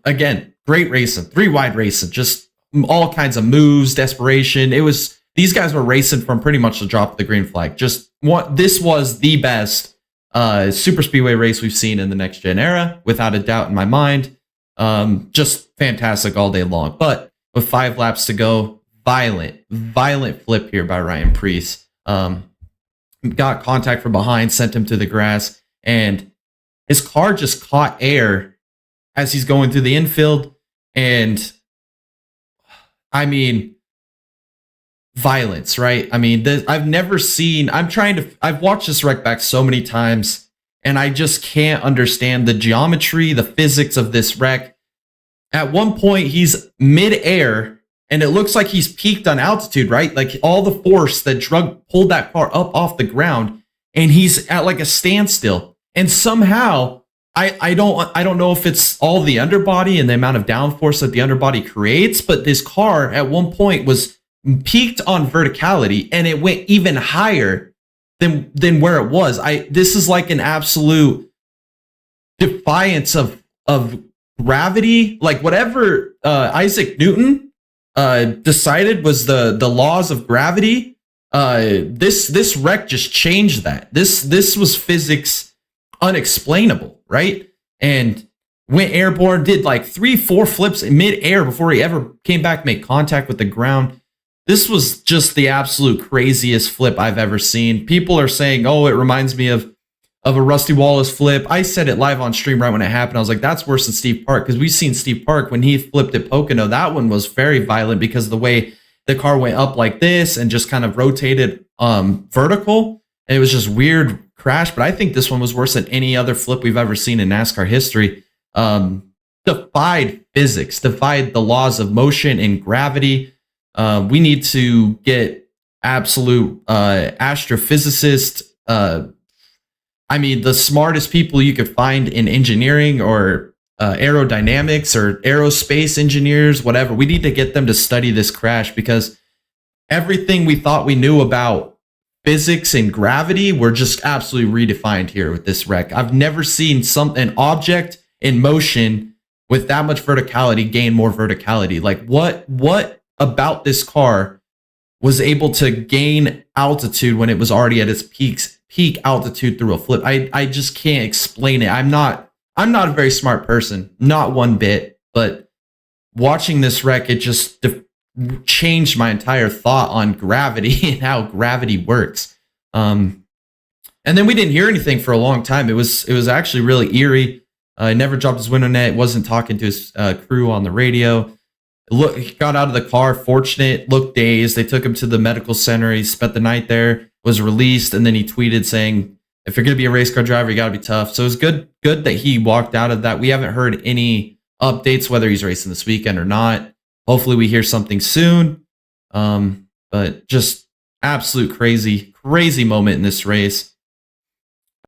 again, great racing, 3 wide racing, just all kinds of moves, desperation. These guys were racing from pretty much the drop of the green flag. This was the best super speedway race we've seen in the next gen era, without a doubt in my mind. Just fantastic all day long. But with 5 laps to go, violent flip here by Ryan Preece. Got contact from behind, sent him to the grass, and his car just caught air as he's going through the infield. And I mean, violence, right? I mean, I've watched this wreck back so many times, and I just can't understand the geometry, the physics of this wreck. At one point, he's mid-air, and it looks like he's peaked on altitude, right? Like all the force that pulled that car up off the ground, and he's at like a standstill. And somehow, I don't know if it's all the underbody and the amount of downforce that the underbody creates, but this car at one point was peaked on verticality, and it went even higher than where it was. This is like an absolute defiance of gravity. Like whatever Isaac Newton decided was the laws of gravity. This wreck just changed that. This was physics unexplainable, right? And went airborne, did like 3-4 flips in mid-air before he ever came back, made contact with the ground. This was just the absolute craziest flip I've ever seen. People are saying, oh, it reminds me of a Rusty Wallace flip. I said it live on stream right when it happened. I was like, that's worse than Steve Park, because we've seen Steve Park when he flipped at Pocono. That one was very violent because of the way the car went up like this and just kind of rotated vertical. And it was just weird crash. But I think this one was worse than any other flip we've ever seen in NASCAR history. Defied physics, defied the laws of motion and gravity. We need to get absolute astrophysicists. I mean, the smartest people you could find in engineering or aerodynamics or aerospace engineers, whatever. We need to get them to study this crash, because everything we thought we knew about physics and gravity were just absolutely redefined here with this wreck. I've never seen an object in motion with that much verticality gain more verticality. Like what about this car was able to gain altitude when it was already at its peak altitude through a flip? I just can't explain it. I'm not a very smart person, not one bit, but watching this wreck, it just changed my entire thought on gravity and how gravity works. And then we didn't hear anything for a long time. It was actually really eerie. He never dropped his window net, wasn't talking to his crew on the radio. He got out of the car, fortunate, looked dazed. They took him to the medical center. He spent the night there, was released, and then he tweeted saying, if you're going to be a race car driver, you got to be tough. So it was good that he walked out of that. We haven't heard any updates whether he's racing this weekend or not. Hopefully we hear something soon. But just absolute crazy moment in this race.